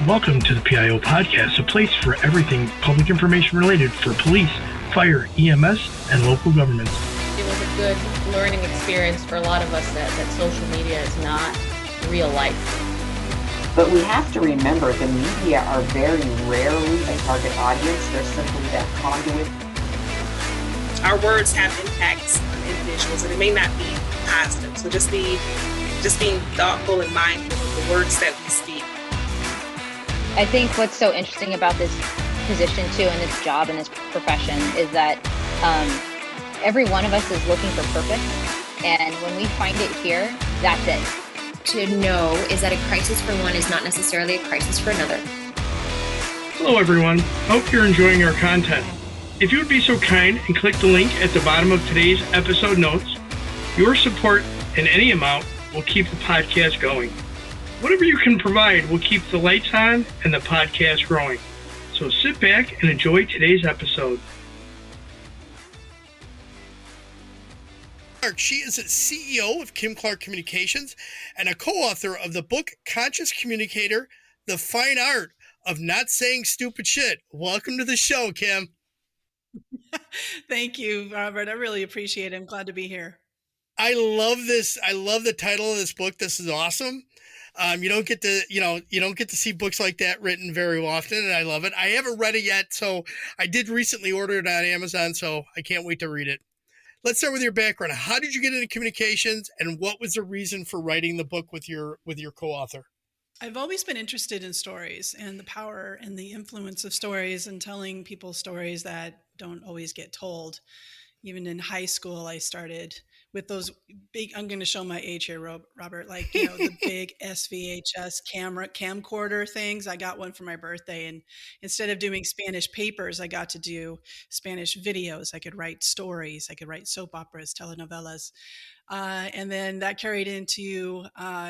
Welcome to the PIO Podcast, a place for everything public information related for police, fire, EMS, and local governments. It was a good learning experience for a lot of us that social media is not real life. But we have to remember the media are very rarely a target audience. They're simply that conduit. Our words have impacts on individuals, and it may not be positive. So just being thoughtful and mindful of the words that we speak. I think what's so interesting about this position too, and this job and this profession, is that every one of us is looking for purpose, and when we find it here, that's it. To know is that a crisis for one is not necessarily a crisis for another. Hello everyone, hope you're enjoying our content. If you would be so kind and click the link at the bottom of today's episode notes, your support in any amount will keep the podcast going. Whatever you can provide will keep the lights on and the podcast growing. So sit back and enjoy today's episode. She is a CEO of Kim Clark Communications and a co-author of the book Conscious Communicator, The Fine Art of Not Saying Stupid Shit. Welcome to the show, Kim. Thank you, Robert. I really appreciate it. I'm glad to be here. I love this. I love the title of this book. This is awesome. You don't get to see books like that written very often, and I love it. I haven't read it yet, so I did recently order it on Amazon, so I can't wait to read it. Let's start with your background. How did you get into communications, and what was the reason for writing the book with your co-author? I've always been interested in stories and the power and the influence of stories and telling people stories that don't always get told. Even in high school, I started with those big, I'm going to show my age here, Robert, the big SVHS camcorder things. I got one for my birthday, and instead of doing Spanish papers, I got to do Spanish videos. I could write stories. I could write soap operas, telenovelas. And then that carried into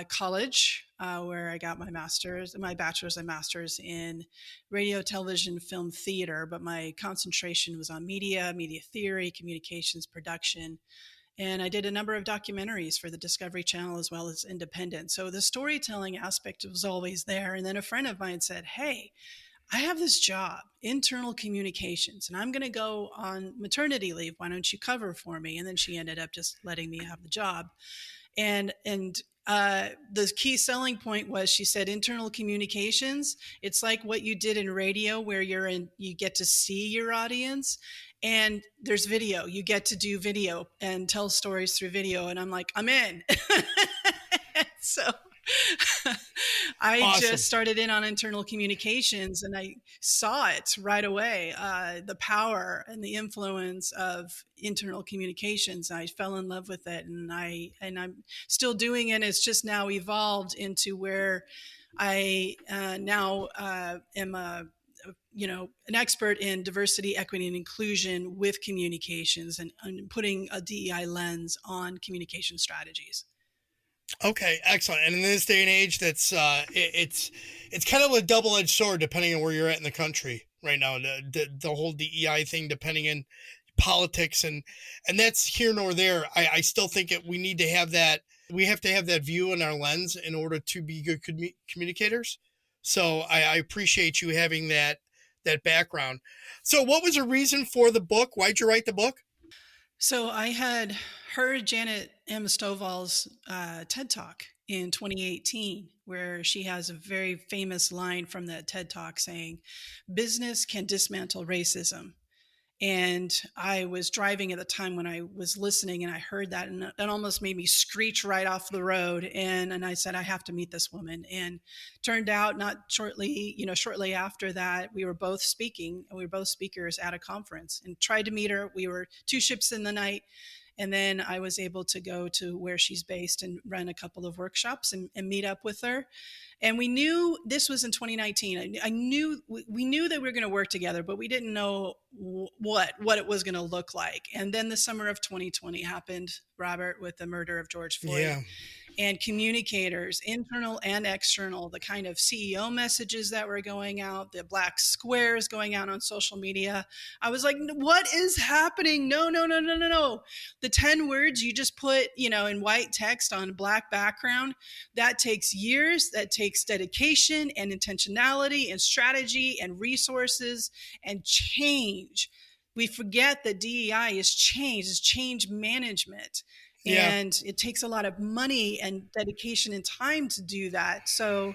college, where I got my bachelor's and master's in radio, television, film, theater. But my concentration was on media theory, communications, production. And I did a number of documentaries for the Discovery Channel as well as independent. So the storytelling aspect was always there. And then a friend of mine said, hey, I have this job, internal communications, and I'm going to go on maternity leave. Why don't you cover for me? And then she ended up just letting me have the job. And the key selling point was, she said, internal communications, it's like what you did in radio where you get to see your audience. And there's video. You get to do video and tell stories through video. And I'm like, I'm in. So I Awesome. just started in on internal communications, and I saw it right away, the power and the influence of internal communications. I fell in love with it, and I'm still doing it. It's just now evolved into where I now am an expert in diversity, equity, and inclusion with communications, and putting a DEI lens on communication strategies. Okay, excellent. And in this day and age, that's it's kind of a double-edged sword depending on where you're at in the country right now. The whole DEI thing, depending on politics, and that's here nor there. I still think we need to have that. We have to have that view in our lens in order to be good communicators. So I appreciate you having that background. So what was the reason for the book? Why'd you write the book? So I had heard Janet M. Stovall's TED Talk in 2018, where she has a very famous line from that TED Talk saying, business can dismantle racism. And I was driving at the time when I was listening, and I heard that, and it almost made me screech right off the road. And I said, I have to meet this woman. And turned out shortly after that, we were both speakers at a conference, and tried to meet her. We were two ships in the night. And then I was able to go to where she's based and run a couple of workshops and meet up with her. And we knew this was in 2019. We knew that we were going to work together, but we didn't know what it was going to look like. And then the summer of 2020 happened, Robert, with the murder of George Floyd. Yeah. and communicators, internal and external, the kind of CEO messages that were going out, the black squares going out on social media. I was like, what is happening? No, no, no, no, no, no. The 10 words you just put, in white text on black background, that takes years, that takes dedication and intentionality and strategy and resources and change. We forget that DEI is change management. Yeah. And it takes a lot of money and dedication and time to do that. So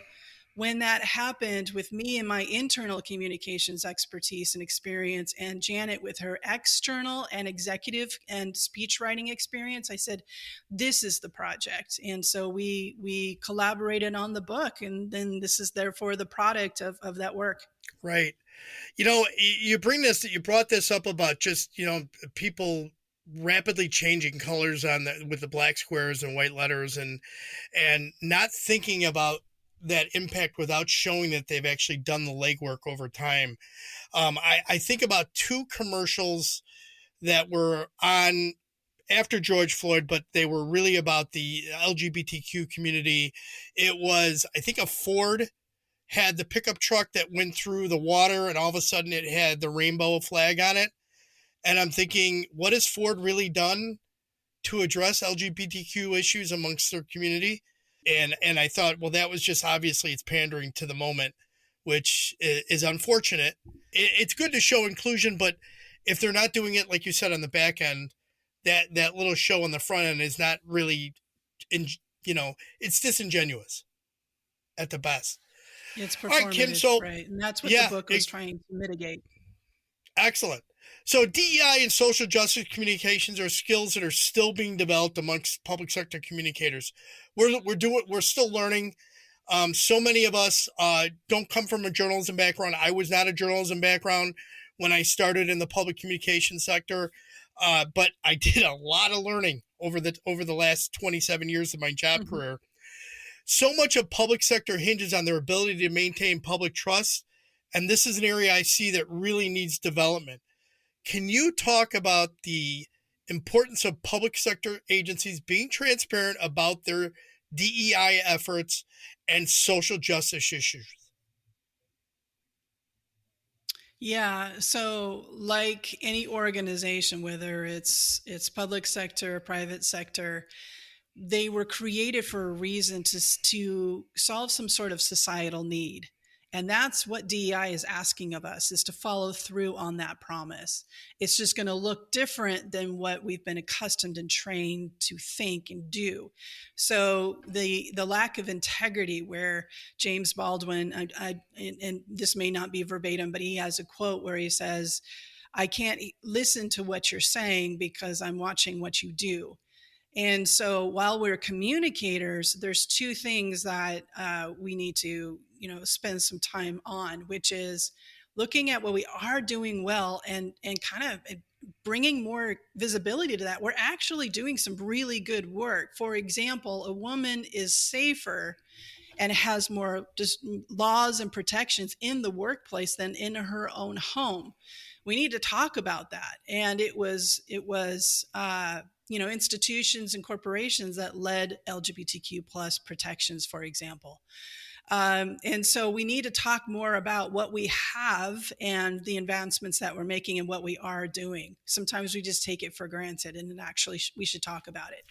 when that happened with me and my internal communications expertise and experience, and Janet with her external and executive and speech writing experience, I said, this is the project. And so we collaborated on the book, and then this is therefore the product of that work. Right. You brought this up about just, people rapidly changing colors with the black squares and white letters, and not thinking about that impact without showing that they've actually done the legwork over time. I think about two commercials that were on after George Floyd, but they were really about the LGBTQ community. It was, I think, a Ford had the pickup truck that went through the water, and all of a sudden it had the rainbow flag on it. And I'm thinking, what has Ford really done to address LGBTQ issues amongst their community? And I thought, well, that was just, obviously it's pandering to the moment, which is unfortunate. It's good to show inclusion, but if they're not doing it, like you said, on the back end, that little show on the front end is not really, it's disingenuous at the best. It's performative, all right, Kim, so, right? And that's what the book was trying to mitigate. Excellent. So DEI and social justice communications are skills that are still being developed amongst public sector communicators. We're still learning. So many of us don't come from a journalism background. I was not a journalism background when I started in the public communication sector, but I did a lot of learning over the last 27 years of my job career. So much of public sector hinges on their ability to maintain public trust, and this is an area I see that really needs development. Can you talk about the importance of public sector agencies being transparent about their DEI efforts and social justice issues? Yeah, so like any organization, whether it's public sector or private sector, they were created for a reason to solve some sort of societal need. And that's what DEI is asking of us, is to follow through on that promise. It's just going to look different than what we've been accustomed and trained to think and do. So the lack of integrity, where James Baldwin, and this may not be verbatim, but he has a quote where he says, "I can't listen to what you're saying because I'm watching what you do." And so while we're communicators, there's two things that we need to, spend some time on, which is looking at what we are doing well and kind of bringing more visibility to that. We're actually doing some really good work. For example, a woman is safer and has more just laws and protections in the workplace than in her own home. We need to talk about that. And it was institutions and corporations that led LGBTQ plus protections, for example. And so we need to talk more about what we have and the advancements that we're making and what we are doing. Sometimes we just take it for granted, and actually we should talk about it.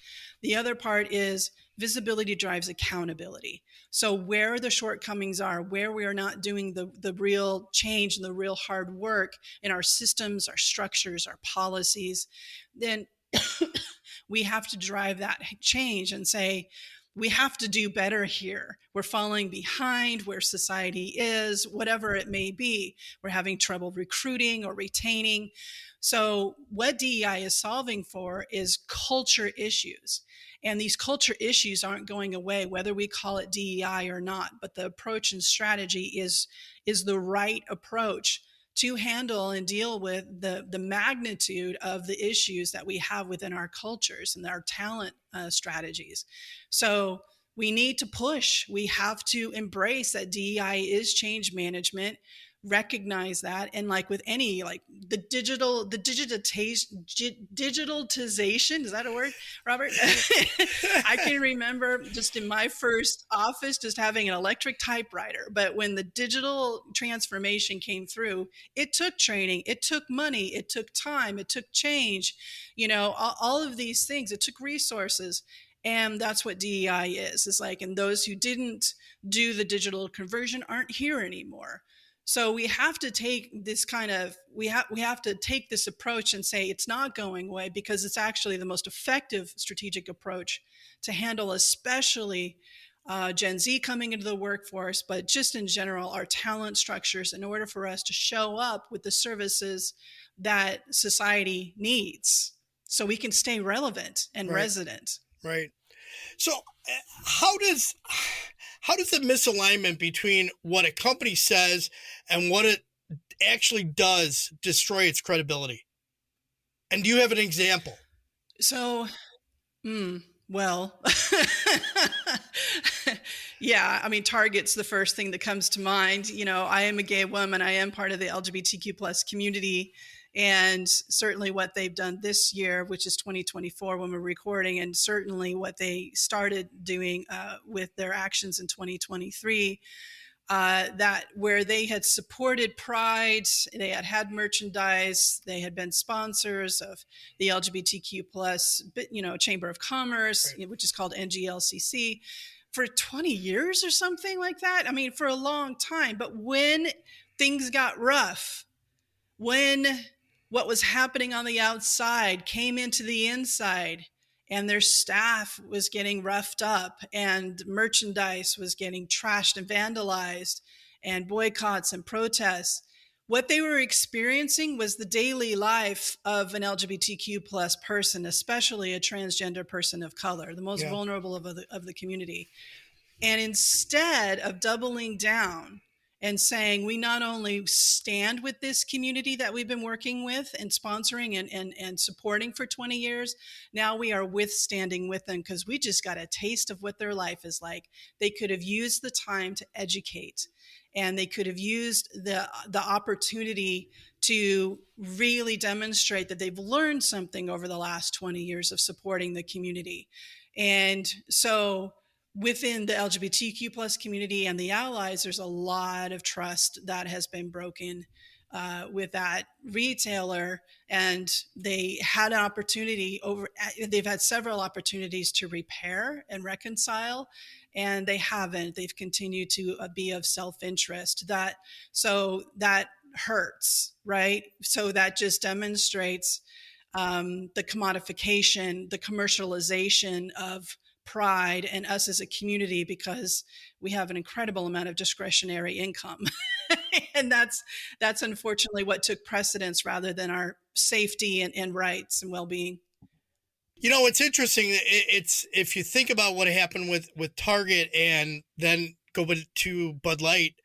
The other part is visibility drives accountability. So where the shortcomings are, where we are not doing the real change and the real hard work in our systems, our structures, our policies, then we have to drive that change and say, we have to do better here. We're falling behind where society is, whatever it may be. We're having trouble recruiting or retaining. So what DEI is solving for is culture issues. And these culture issues aren't going away, whether we call it DEI or not. But the approach and strategy is the right approach to handle and deal with the magnitude of the issues that we have within our cultures and our talent strategies. So we need to push. We have to embrace that DEI is change management. recognize that. And like with any, like the digitalization, is that a word, Robert? I can remember just in my first office just having an electric typewriter, but when the digital transformation came through, it took training, it took money, it took time, it took change, all of these things. It took resources. And that's what DEI is like, and those who didn't do the digital conversion aren't here anymore. So we have to take this we have to take this approach and say it's not going away, because it's actually the most effective strategic approach to handle, especially Gen Z coming into the workforce, but just in general, our talent structures, in order for us to show up with the services that society needs so we can stay relevant and resident. Right. So how does the misalignment between what a company says and what it actually does destroy its credibility? And do you have an example? So, well, yeah, I mean, Target's the first thing that comes to mind. I am a gay woman. I am part of the LGBTQ plus community. And certainly what they've done this year, which is 2024 when we're recording, and certainly what they started doing with their actions in 2023, that where they had supported Pride, they had merchandise, they had been sponsors of the LGBTQ plus, Chamber of Commerce, which is called NGLCC, for 20 years or something like that. I mean, for a long time. But when things got rough, when what was happening on the outside came into the inside, and their staff was getting roughed up, and merchandise was getting trashed and vandalized, and boycotts and protests, what they were experiencing was the daily life of an LGBTQ plus person, especially a transgender person of color, the most vulnerable of the community. And instead of doubling down and saying, we not only stand with this community that we've been working with and sponsoring and supporting for 20 years, now we are withstanding with them because we just got a taste of what their life is like. They could have used the time to educate, and they could have used the opportunity to really demonstrate that they've learned something over the last 20 years of supporting the community. And so within the LGBTQ plus community and the allies, there's a lot of trust that has been broken with that retailer, and they had an opportunity they've had several opportunities to repair and reconcile, and they haven't. They've continued to be of self-interest. So that hurts, right? So that just demonstrates the commodification, the commercialization of Pride and us as a community, because we have an incredible amount of discretionary income. And that's unfortunately what took precedence rather than our safety and rights and well-being. It's interesting. It's if you think about what happened with Target, and then go to Bud Light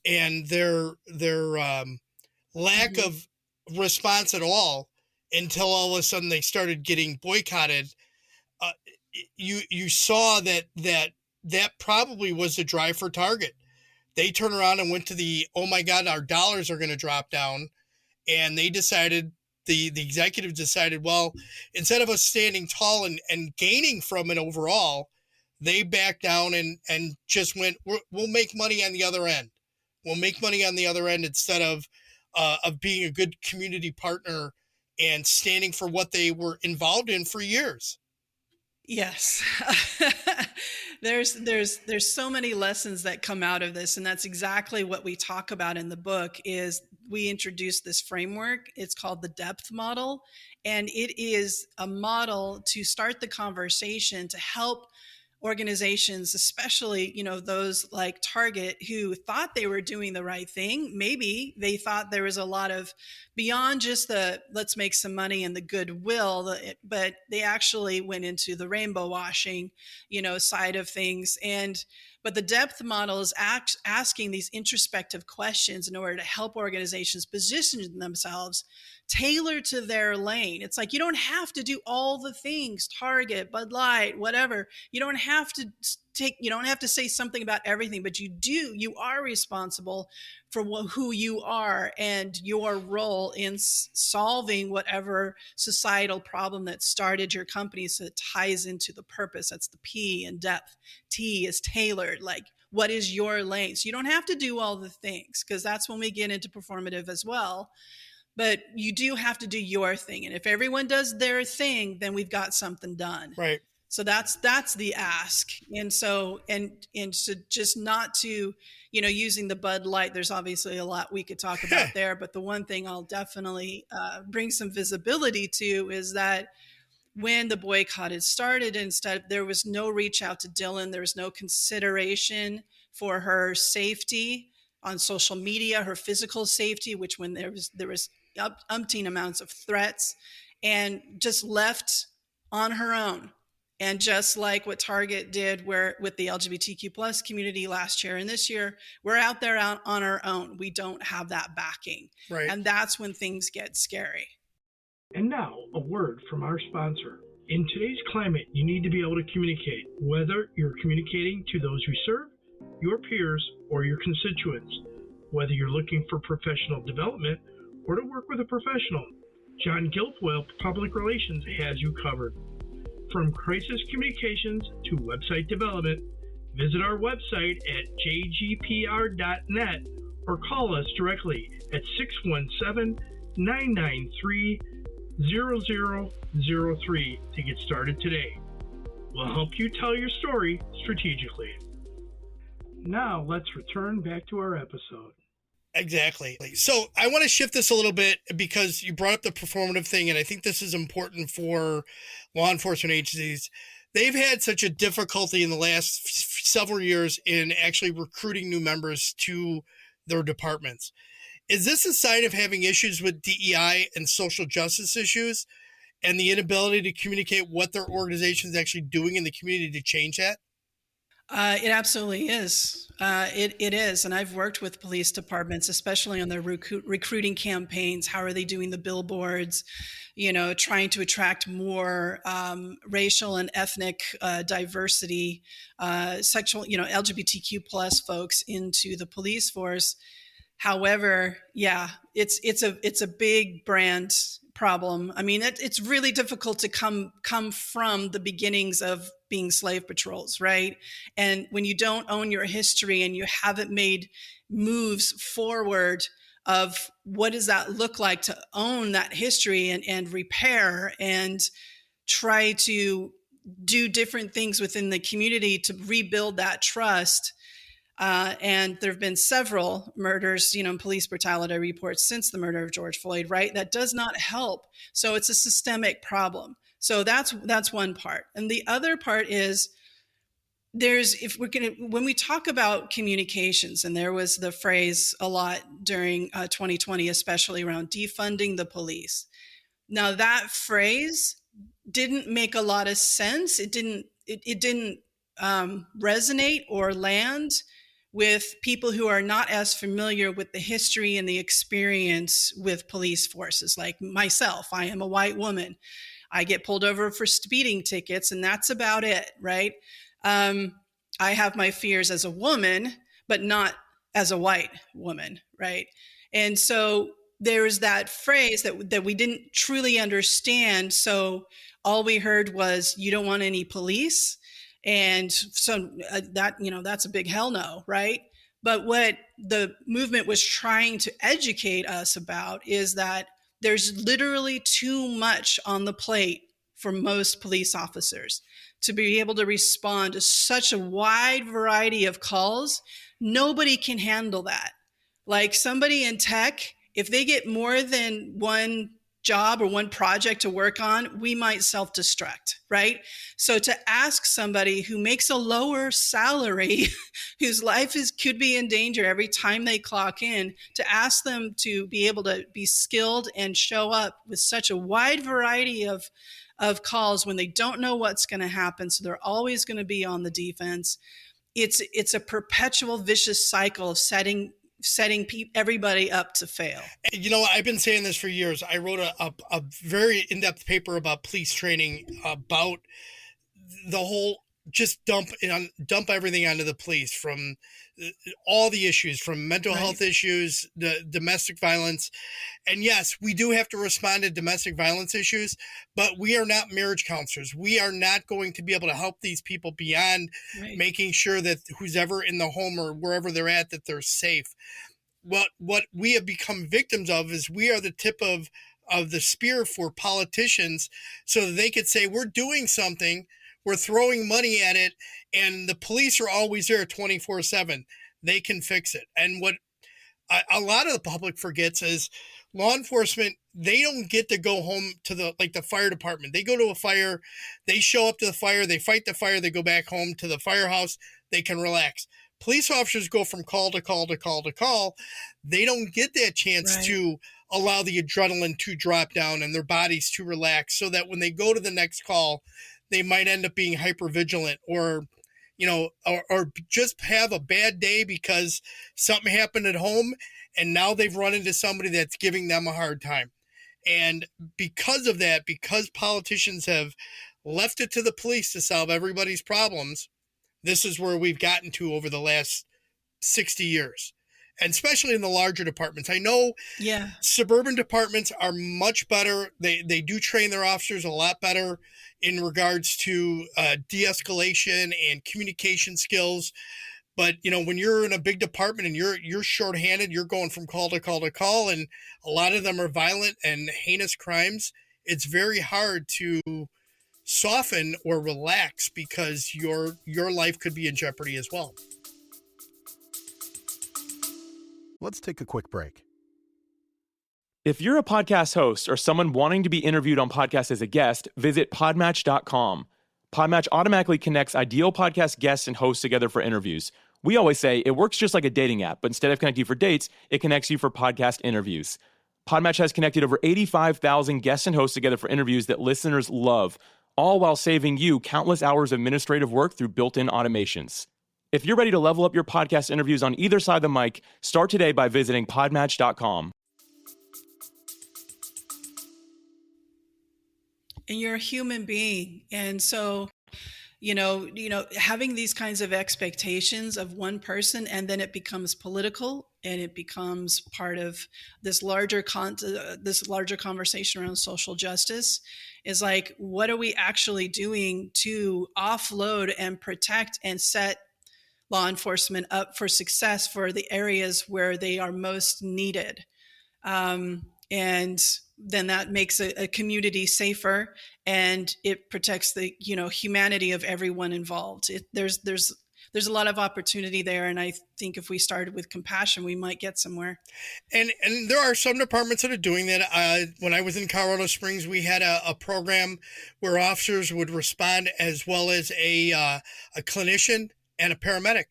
and their lack of response at all until all of a sudden they started getting boycotted. You saw that probably was the drive for Target. They turned around and went to oh my God, our dollars are going to drop down. And they decided, the executive decided, well, instead of us standing tall and gaining from it overall, they backed down and just went, we'll make money on the other end. We'll make money on the other end instead of being a good community partner and standing for what they were involved in for years. Yes. There's so many lessons that come out of this, and that's exactly what we talk about in the book. Is we introduced this framework. It's called the depth model, and it is a model to start the conversation to help organizations, especially, those like Target, who thought they were doing the right thing. Maybe they thought there was a lot of beyond just the let's make some money and the goodwill, but they actually went into the rainbow washing, side of things. But the depth model is asking these introspective questions in order to help organizations position themselves tailored to their lane. It's like, you don't have to do all the things, Target, Bud Light, whatever. You don't have to you don't have to say something about everything, but you are responsible for who you are and your role in solving whatever societal problem that started your company. So it ties into the purpose. That's the P in depth. T is tailored. Like, what is your lane? So you don't have to do all the things, because that's when we get into performative as well. But you do have to do your thing. And if everyone does their thing, then we've got something done. Right. So that's the ask. And so, and so just not to, using the Bud Light, there's obviously a lot we could talk about there. But the one thing I'll definitely bring some visibility to is that when the boycott had started, instead, there was no reach out to Dylan. There was no consideration for her safety on social media, her physical safety, which when there was umpteen amounts of threats, and just left on her own. And just like what Target did with the LGBTQ plus community last year and this year, we're out there on our own. We don't have that backing. Right. And that's when things get scary. And now, a word from our sponsor. In today's climate, you need to be able to communicate, whether you're communicating to those you serve, your peers, or your constituents. Whether you're looking for professional development or to work with a professional, John Guilfoyle Public Relations has you covered. From crisis communications to website development, visit our website at jgpr.net or call us directly at 617-993-0003 to get started today. We'll help you tell your story strategically. Now let's return back to our episode. Exactly. So I want to shift this a little bit because you brought up the performative thing, and I think this is important for law enforcement agencies. They've had such a difficulty in the last several years in actually recruiting new members to their departments. Is this a sign of having issues with DEI and social justice issues and the inability to communicate what their organization is actually doing in the community to change that? It absolutely is. It is. And I've worked with police departments, especially on their recruiting campaigns. How are they doing the billboards? Trying to attract more racial and ethnic diversity, sexual, LGBTQ plus folks into the police force. However, yeah, it's a big brand problem. I mean, it's really difficult to come from the beginnings of being slave patrols, right? And when you don't own your history and you haven't made moves forward of what does that look like to own that history and repair and try to do different things within the community to rebuild that trust. And there have been several murders, police brutality reports since the murder of George Floyd, right? That does not help. So it's a systemic problem. So that's one part. And the other part is when we talk about communications, and there was the phrase a lot during 2020, especially around defunding the police. Now that phrase didn't make a lot of sense. It didn't resonate or land with people who are not as familiar with the history and the experience with police forces. Like myself, I am a white woman. I get pulled over for speeding tickets, and that's about it, right? I have my fears as a woman, but not as a white woman, right? And so there's that phrase that we didn't truly understand. So all we heard was, you don't want any police. And so that's a big hell no, right? But what the movement was trying to educate us about is that there's literally too much on the plate for most police officers to be able to respond to such a wide variety of calls. Nobody can handle that. Like somebody in tech, if they get more than one job or one project to work on, we might self-destruct, right? So to ask somebody who makes a lower salary, whose life could be in danger every time they clock in, to ask them to be able to be skilled and show up with such a wide variety of calls when they don't know what's going to happen, so they're always going to be on the defense. It's a perpetual vicious cycle of setting everybody up to fail. I've been saying this for years. I wrote a very in-depth paper about police training, about the whole just dump everything onto the police, from all the issues, from mental health issues, the domestic violence. And yes, we do have to respond to domestic violence issues, but we are not marriage counselors. We are not going to be able to help these people beyond making sure that who's ever in the home or wherever they're at, that they're safe. What we have become victims of is we are the tip of the spear for politicians, so that they could say, we're doing something, we're throwing money at it, and the police are always there 24/7. They can fix it. And what a lot of the public forgets is law enforcement, they don't get to go home to the fire department. They go to a fire, they show up to the fire, they fight the fire, they go back home to the firehouse, they can relax. Police officers go from call to call to call to call. They don't get that chance to allow the adrenaline to drop down and their bodies to relax, so that when they go to the next call, they might end up being hypervigilant, or or just have a bad day because something happened at home and now they've run into somebody that's giving them a hard time. And because of that, because politicians have left it to the police to solve everybody's problems, this is where we've gotten to over the last 60 years. And especially in the larger departments. I know suburban departments are much better. They do train their officers a lot better in regards to de-escalation and communication skills. But, when you're in a big department and you're shorthanded, you're going from call to call to call, and a lot of them are violent and heinous crimes, it's very hard to soften or relax, because your life could be in jeopardy as well. Let's take a quick break. If you're a podcast host or someone wanting to be interviewed on podcasts as a guest, visit podmatch.com. Podmatch automatically connects ideal podcast guests and hosts together for interviews. We always say it works just like a dating app, but instead of connecting you for dates, it connects you for podcast interviews. Podmatch has connected over 85,000 guests and hosts together for interviews that listeners love, all while saving you countless hours of administrative work through built-in automations. If you're ready to level up your podcast interviews on either side of the mic, start today by visiting podmatch.com. And you're a human being. And so, having these kinds of expectations of one person, and then it becomes political and it becomes part of this larger conversation around social justice, is like, what are we actually doing to offload and protect and set law enforcement up for success for the areas where they are most needed? And then that makes a community safer, and it protects the humanity of everyone involved. There's a lot of opportunity there, and I think if we started with compassion, we might get somewhere. And there are some departments that are doing that. When I was in Colorado Springs, we had a program where officers would respond, as well as a clinician and a paramedic.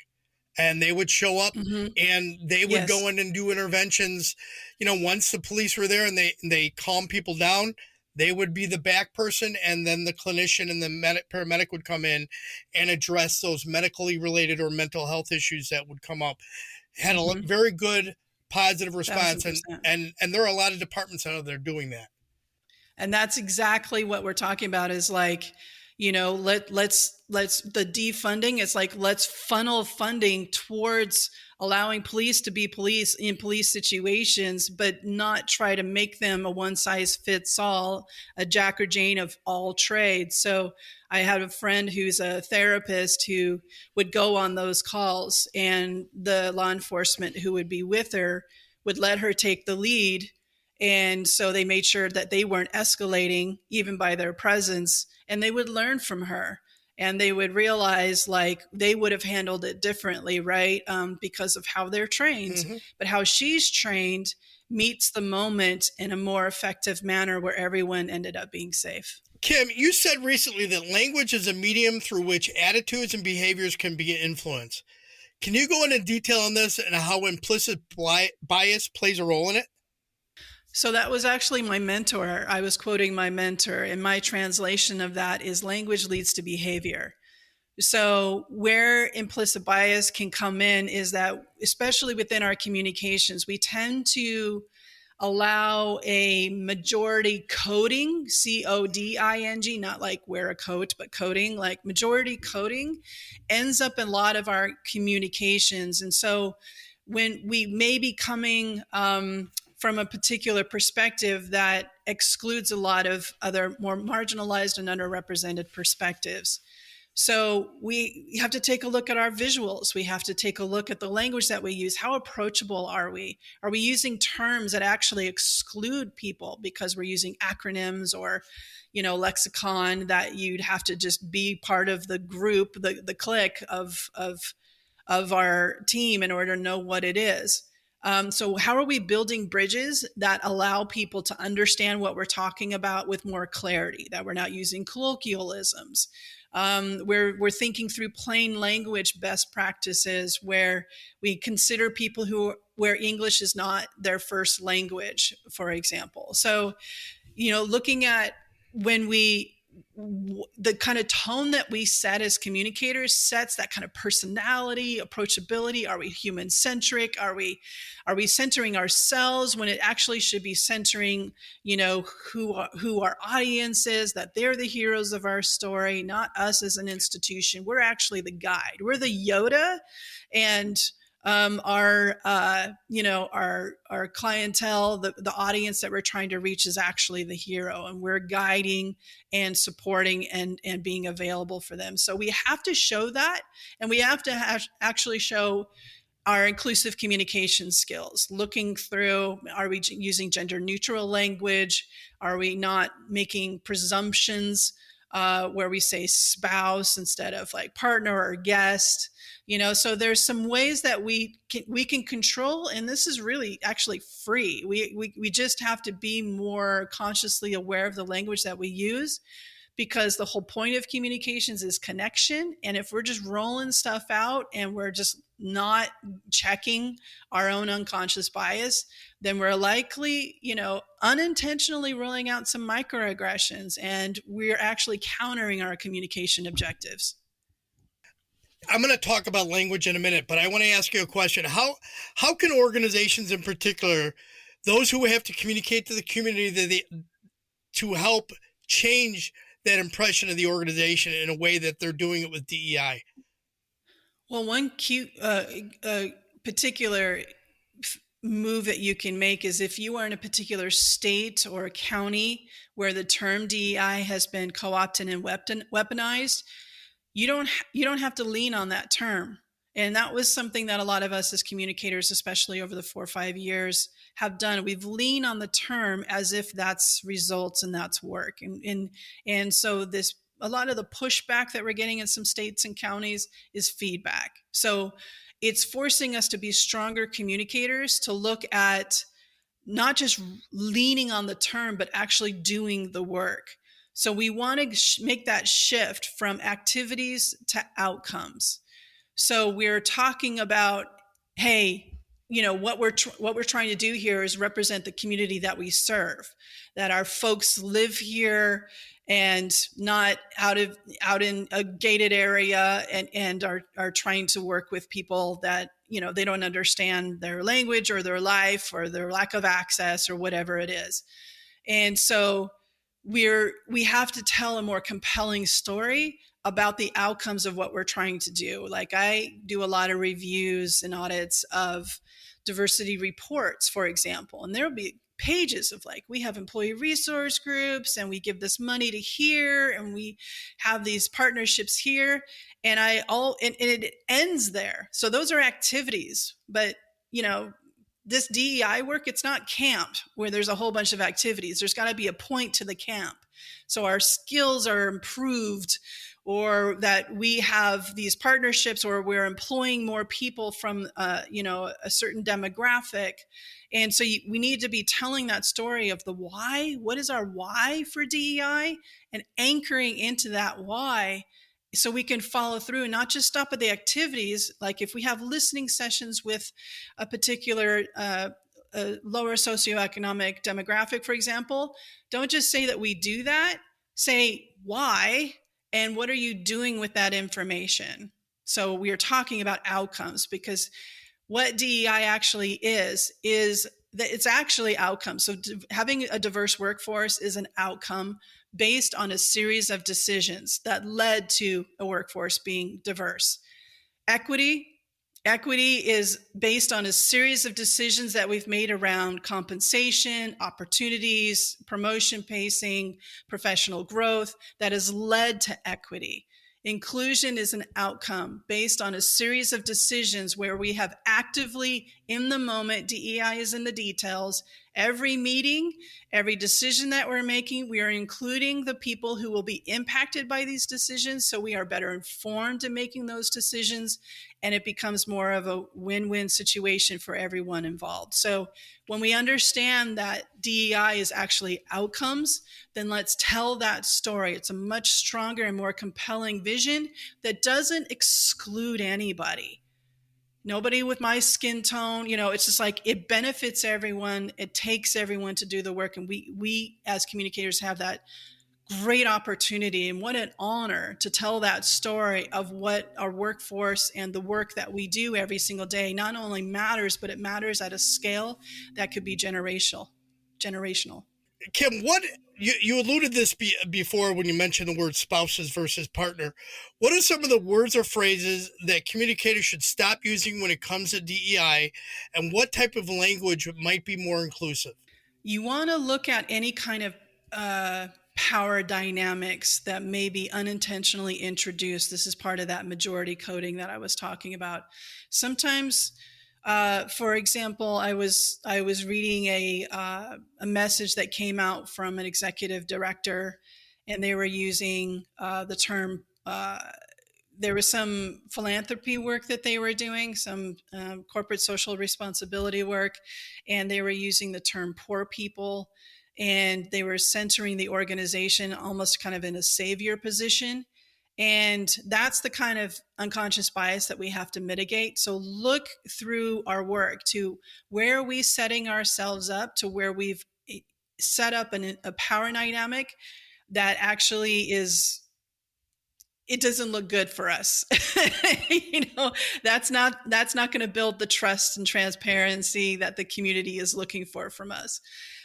And they would show up and they would go in and do interventions. Once the police were there and they calm people down, they would be the back person, and then the clinician and the paramedic would come in and address those medically related or mental health issues that would come up. Had a very good positive response, 1,000%. and there are a lot of departments out there doing that. And that's exactly what we're talking about, is like, let's the defunding. It's like, let's funnel funding towards allowing police to be police in police situations, but not try to make them a one size fits all, a Jack or Jane of all trades. So I had a friend who's a therapist who would go on those calls, and the law enforcement who would be with her would let her take the lead. And so they made sure that they weren't escalating even by their presence, and they would learn from her, and they would realize like they would have handled it differently, right? Because of how they're trained, but how she's trained meets the moment in a more effective manner where everyone ended up being safe. Kim, you said recently that language is a medium through which attitudes and behaviors can be influenced. Can you go into detail on this and how implicit bias plays a role in it? So that was actually my mentor. I was quoting my mentor, and my translation of that is language leads to behavior. So where implicit bias can come in is that, especially within our communications, we tend to allow a majority coding, coding, not like wear a coat, but coding, like majority coding ends up in a lot of our communications. And so when we may be coming from a particular perspective that excludes a lot of other more marginalized and underrepresented perspectives. So we have to take a look at our visuals. We have to take a look at the language that we use. How approachable are we? Are we using terms that actually exclude people because we're using acronyms or, lexicon that you'd have to just be part of the group, the clique of our team in order to know what it is? So how are we building bridges that allow people to understand what we're talking about with more clarity, that we're not using colloquialisms? We're thinking through plain language best practices where we consider people where English is not their first language, for example. So, looking at the kind of tone that we set as communicators sets that kind of personality, approachability. Are we human centric? Are we centering ourselves when it actually should be centering, who our audience is, that they're the heroes of our story, not us as an institution. We're actually the guide. We're the Yoda, and our clientele, the audience that we're trying to reach is actually the hero, and we're guiding and supporting and being available for them. So we have to show that, and we have to actually show our inclusive communication skills, looking through, are we using gender neutral language? Are we not making presumptions where we say spouse instead of like partner or guest? So there's some ways that we can control, and this is really actually free. We just have to be more consciously aware of the language that we use, because the whole point of communications is connection. And if we're just rolling stuff out and we're just not checking our own unconscious bias, then we're likely, unintentionally rolling out some microaggressions, and we're actually countering our communication objectives. I'm going to talk about language in a minute, but I want to ask you a question. How can organizations in particular, those who have to communicate to the community, to help change that impression of the organization in a way that they're doing it with DEI? Well, one cute particular move that you can make is if you are in a particular state or a county where the term DEI has been co-opted and weaponized, you don't have to lean on that term. And that was something that a lot of us as communicators, especially over the 4 or 5 years, have done. We've leaned on the term as if that's results and that's work. And so a lot of the pushback that we're getting in some states and counties is feedback. So it's forcing us to be stronger communicators, to look at not just leaning on the term, but actually doing the work. So we want to make that shift from activities to outcomes. So we're talking about, hey, what we're trying to do here is represent the community that we serve, that our folks live here and not out in a gated area, and are trying to work with people that, they don't understand their language or their life or their lack of access or whatever it is. And so we have to tell a more compelling story about the outcomes of what we're trying to do. Like, I do a lot of reviews and audits of diversity reports, for example, and there'll be pages of like, we have employee resource groups and we give this money to here and we have these partnerships here, and it ends there. So those are activities, but this DEI work, it's not camp where there's a whole bunch of activities. There's got to be a point to the camp. So our skills are improved, or that we have these partnerships, or we're employing more people from, a certain demographic. And so we need to be telling that story of the why. What is our why for DEI? And anchoring into that why, so we can follow through and not just stop at the activities. Like if we have listening sessions with a particular lower socioeconomic demographic, for example, don't just say that we do that. Say why, and what are you doing with that information? So we are talking about outcomes, because what DEI actually is it's actually outcomes. So having a diverse workforce is an outcome based on a series of decisions that led to a workforce being diverse. Equity is based on a series of decisions that we've made around compensation, opportunities, promotion pacing, professional growth that has led to equity. Inclusion is an outcome based on a series of decisions where we have actively, in the moment, DEI is in the details. Every meeting, every decision that we're making, we are including the people who will be impacted by these decisions, so we are better informed in making those decisions, and it becomes more of a win-win situation for everyone involved. So when we understand that DEI is actually outcomes, then let's tell that story. It's a much stronger and more compelling vision that doesn't exclude anybody. Nobody with my skin tone, it's just like it benefits everyone. It takes everyone to do the work. And we as communicators have that great opportunity, and what an honor to tell that story of what our workforce and the work that we do every single day not only matters, but it matters at a scale that could be generational. Kim, what you alluded this before when you mentioned the word spouses versus partner. What are some of the words or phrases that communicators should stop using when it comes to DEI, and what type of language might be more inclusive? You want to look at any kind of power dynamics that may be unintentionally introduced. This is part of that majority coding that I was talking about. Sometimes, for example, I was reading a message that came out from an executive director, and they were using the term. There was some philanthropy work that they were doing, some corporate social responsibility work, and they were using the term poor people, and they were centering the organization almost kind of in a savior position. And that's the kind of unconscious bias that we have to mitigate. So look through our work to where are we setting ourselves up to where we've set up a power dynamic that actually it doesn't look good for us. That's not going to build the trust and transparency that the community is looking for from us.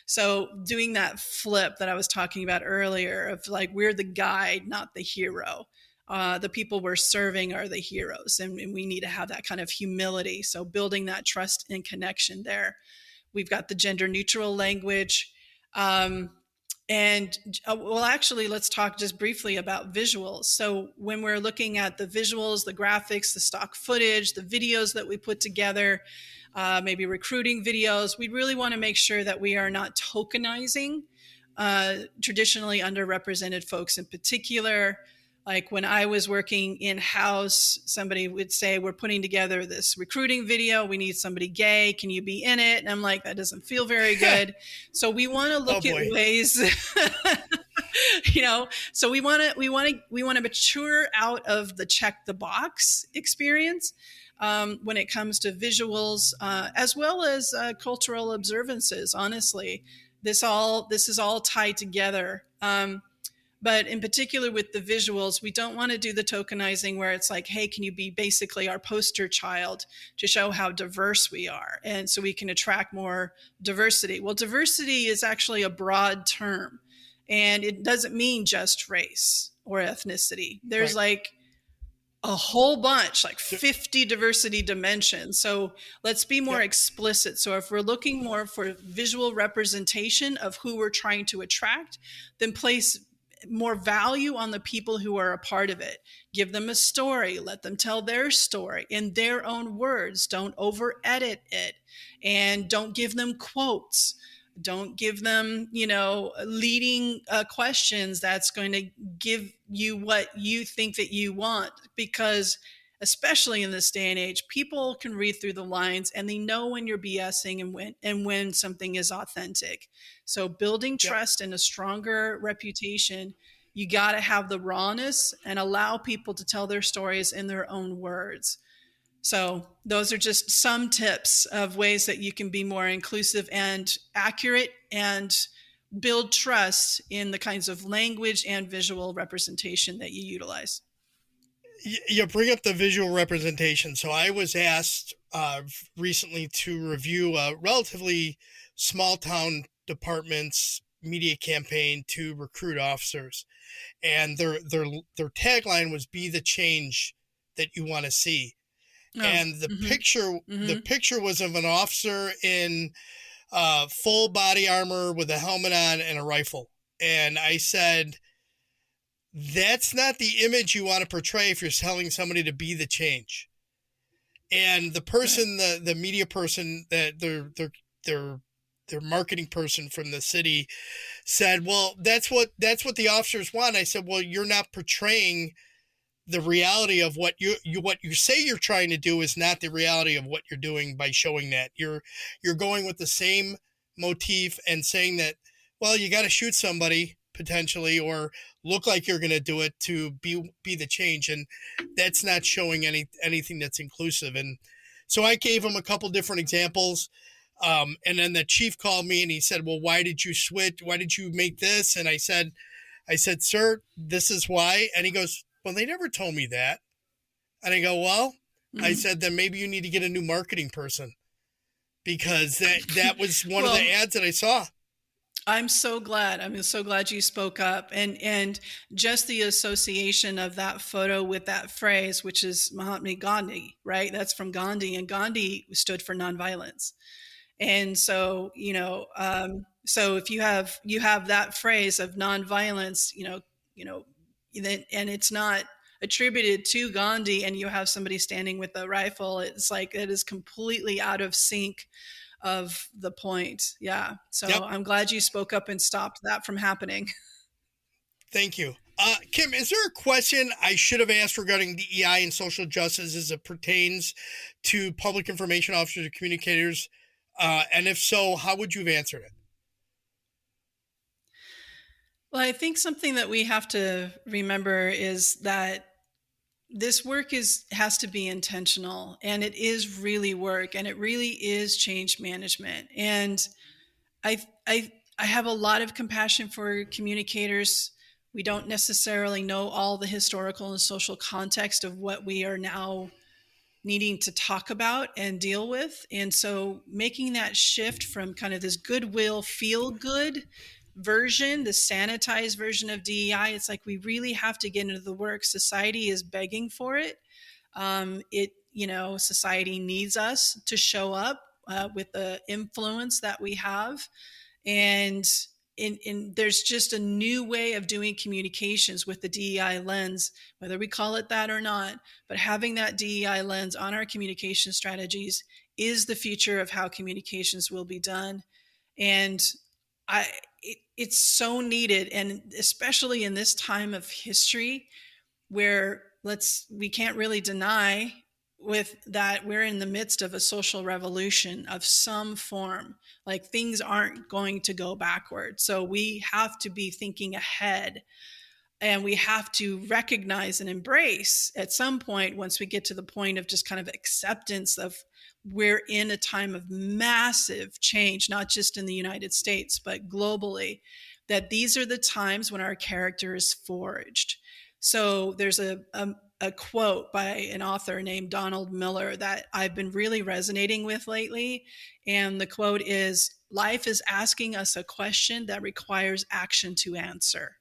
So doing that flip that I was talking about earlier of like, we're the guide, not the hero. The people we're serving are the heroes, and we need to have that kind of humility. So building that trust and connection there. We've got the gender neutral language. Actually, let's talk just briefly about visuals. So when we're looking at the visuals, the graphics, the stock footage, the videos that we put together, maybe recruiting videos, we really want to make sure that we are not tokenizing traditionally underrepresented folks in particular. Like when I was working in-house, somebody would say, we're putting together this recruiting video. We need somebody gay. Can you be in it? And I'm like, that doesn't feel very good. So we want to look at ways, so we want to mature out of the check the box experience when it comes to visuals, as well as cultural observances. Honestly, this is all tied together. But in particular with the visuals, we don't want to do the tokenizing where it's like, hey, can you be basically our poster child to show how diverse we are? And so we can attract more diversity. Well, diversity is actually a broad term, and it doesn't mean just race or ethnicity. There's like a whole bunch, like 50 diversity dimensions. So let's be more explicit. So if we're looking more for visual representation of who we're trying to attract, then place more value on the people who are a part of it. Give them a story, let them tell their story in their own words. Don't over edit it, and don't give them quotes. Don't give them, leading questions that's going to give you what you think that you want, because especially in this day and age, people can read through the lines and they know when you're BSing and when something is authentic. So building trust and a stronger reputation, you got to have the rawness and allow people to tell their stories in their own words. So those are just some tips of ways that you can be more inclusive and accurate and build trust in the kinds of language and visual representation that you utilize. You bring up the visual representation. So I was asked recently to review a relatively small town department's media campaign to recruit officers, and their tagline was "Be the change that you want to see." And the picture was of an officer in full body armor with a helmet on and a rifle. And I said, that's not the image you want to portray if you're telling somebody to be the change. And the person, the media person, that their marketing person from the city said, well, that's what the officers want. I said, well, you're not portraying the reality of what you say you're trying to do is not the reality of what you're doing by showing that. You're going with the same motif and saying that, well, you got to shoot somebody potentially or look like you're going to do it to be the change, and that's not showing anything that's inclusive. And so I gave him a couple different examples, and then the chief called me and he said, well, why did you switch? Why did you make this? And I said, sir, this is why. And he goes, well, they never told me that. And I go, well, I said, then maybe you need to get a new marketing person, because that was one of the ads that I saw. I'm so glad. I'm so glad you spoke up, and just the association of that photo with that phrase, which is Mahatma Gandhi, right? That's from Gandhi, and Gandhi stood for nonviolence. And so, so if you have that phrase of nonviolence, and it's not attributed to Gandhi, and you have somebody standing with a rifle, it's like it is completely out of sync of the point. Yeah. So yep. I'm glad you spoke up and stopped that from happening. Thank you. Kim, is there a question I should have asked regarding DEI and social justice as it pertains to public information officers or communicators? And if so, how would you have answered it? Well, I think something that we have to remember is that this work has to be intentional, and it is really work, and it really is change management. And I have a lot of compassion for communicators. We don't necessarily know all the historical and social context of what we are now needing to talk about and deal with. And so making that shift from kind of this goodwill, feel good version, the sanitized version of DEI, it's like we really have to get into the work. Society is begging for it. Society needs us to show up with the influence that we have. And there's just a new way of doing communications with the DEI lens, whether we call it that or not, but having that DEI lens on our communication strategies is the future of how communications will be done. And it's so needed, and especially in this time of history where we can't really deny with that we're in the midst of a social revolution of some form. Like, things aren't going to go backward. So we have to be thinking ahead, and we have to recognize and embrace at some point, once we get to the point of just kind of acceptance of we're in a time of massive change, not just in the United States, but globally, that these are the times when our character is forged. So there's a quote by an author named Donald Miller that I've been really resonating with lately. And the quote is, "Life is asking us a question that requires action to answer."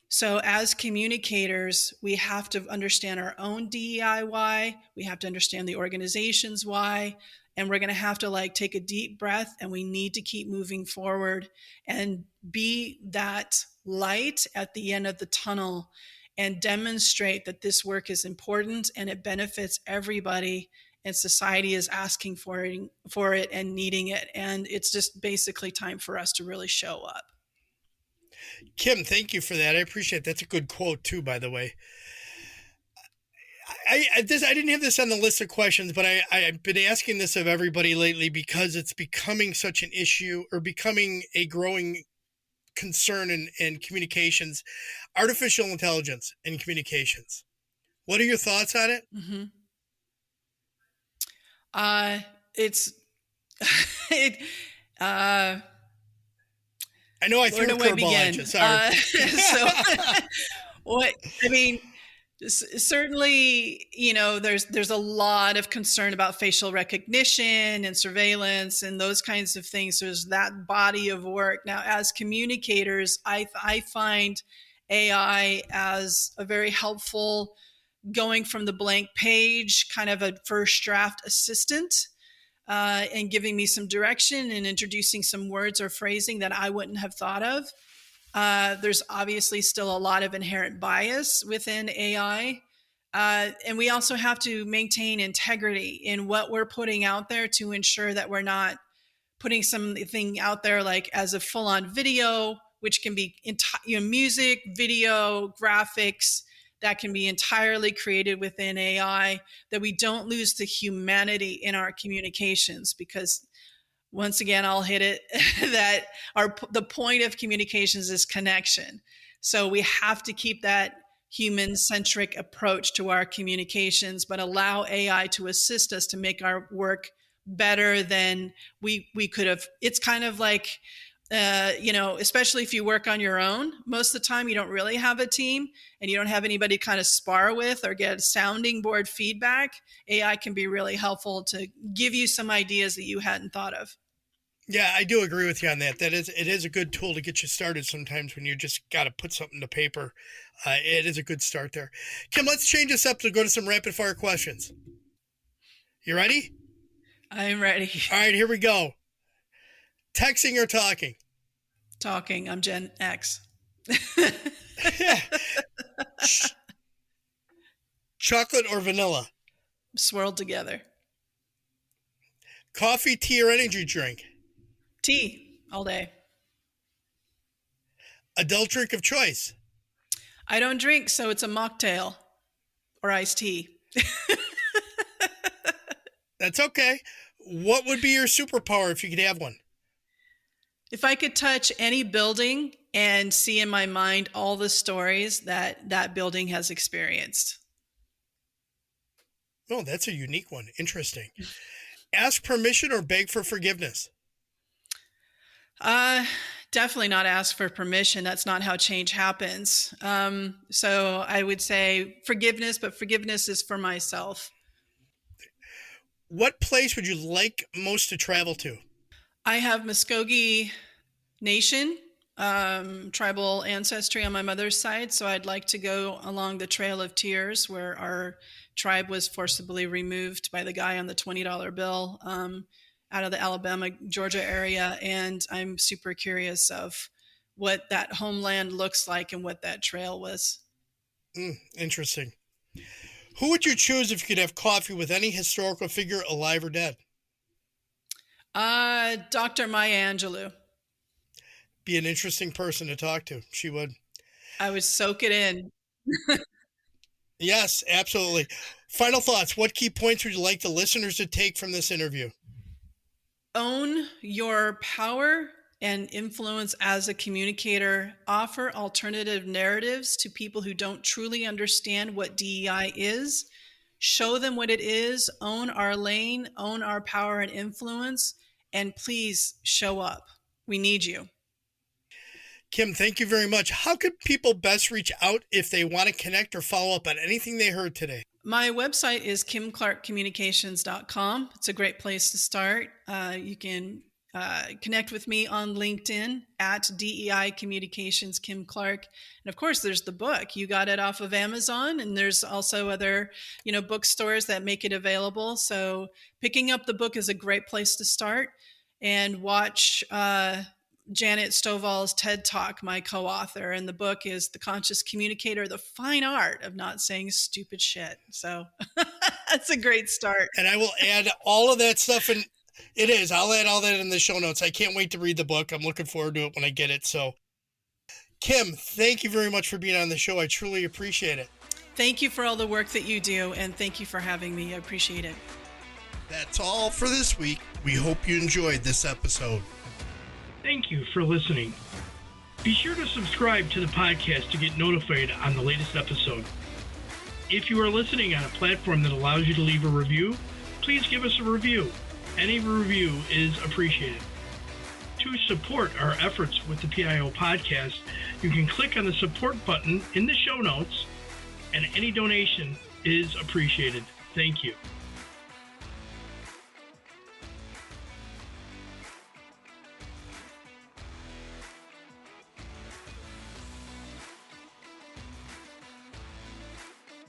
So as communicators, we have to understand our own DEI why, we have to understand the organization's why, and we're going to have to take a deep breath, and we need to keep moving forward and be that light at the end of the tunnel and demonstrate that this work is important and it benefits everybody, and society is asking for it and needing it. And it's just basically time for us to really show up. Kim, thank you for that. I appreciate it. That's a good quote too, by the way. I didn't have this on the list of questions, but I've been asking this of everybody lately because it's becoming such an issue, or becoming a growing concern in communications. Artificial intelligence in communications. What are your thoughts on it? Mm-hmm. I know I threw a curveball at you. Sorry. Certainly, there's a lot of concern about facial recognition and surveillance and those kinds of things. There's that body of work. Now, as communicators, I find AI as a very helpful, going from the blank page, kind of a first draft assistant, and giving me some direction and introducing some words or phrasing that I wouldn't have thought of. There's obviously still a lot of inherent bias within AI. And we also have to maintain integrity in what we're putting out there to ensure that we're not putting something out there like as a full-on video, which can be music, video, graphics, that can be entirely created within AI, that we don't lose the humanity in our communications. Because once again, I'll hit it that the point of communications is connection. So we have to keep that human-centric approach to our communications, but allow AI to assist us to make our work better than we could have. It's kind of like, especially if you work on your own, most of the time you don't really have a team and you don't have anybody to kind of spar with or get sounding board feedback. AI can be really helpful to give you some ideas that you hadn't thought of. Yeah, I do agree with you on that. It is a good tool to get you started sometimes when you just got to put something to paper. It is a good start there. Kim, let's change this up to go to some rapid fire questions. You ready? I'm ready. All right, here we go. Texting or talking? Talking. I'm Gen X. Chocolate or vanilla? Swirled together. Coffee, tea, or energy drink? Tea all day. Adult drink of choice? I don't drink, so it's a mocktail or iced tea. That's okay. What would be your superpower if you could have one? If I could touch any building and see in my mind all the stories that building has experienced. Oh, that's a unique one. Interesting. Ask permission or beg for forgiveness? Definitely not ask for permission. That's not how change happens. So I would say forgiveness, but forgiveness is for myself. What place would you like most to travel to? I have Muskogee Nation, tribal ancestry on my mother's side. So I'd like to go along the Trail of Tears, where our tribe was forcibly removed by the guy on the $20 bill, out of the Alabama, Georgia area. And I'm super curious of what that homeland looks like and what that trail was. Interesting. Who would you choose if you could have coffee with any historical figure, alive or dead? Dr. Maya Angelou. Be an interesting person to talk to. She would. I would soak it in. Yes, absolutely. Final thoughts. What key points would you like the listeners to take from this interview? Own your power and influence as a communicator. Offer alternative narratives to people who don't truly understand what DEI is. Show them what it is. Own our lane, own our power and influence, and please show up. We need you. Kim, thank you very much. How could people best reach out if they want to connect or follow up on anything they heard today? My website is kimclarkcommunications.com. It's a great place to start. You can connect with me on LinkedIn at DEI Communications Kim Clark. And of course, there's the book. You got it off of Amazon, and there's also other, bookstores that make it available. So picking up the book is a great place to start. And watch Janet Stovall's TED Talk, my co-author, and the book is The Conscious Communicator, the fine art of not saying stupid shit. So that's a great start. And I will add all of that stuff in. It is. I'll add all that in the show notes. I can't wait to read the book. I'm looking forward to it when I get it. So, Kim, thank you very much for being on the show. I truly appreciate it. Thank you for all the work that you do, and thank you for having me. I appreciate it. That's all for this week. We hope you enjoyed this episode. Thank you for listening. Be sure to subscribe to the podcast to get notified on the latest episode. If you are listening on a platform that allows you to leave a review, please give us a review. Any review is appreciated. To support our efforts with the PIO podcast, you can click on the support button in the show notes and any donation is appreciated. Thank you.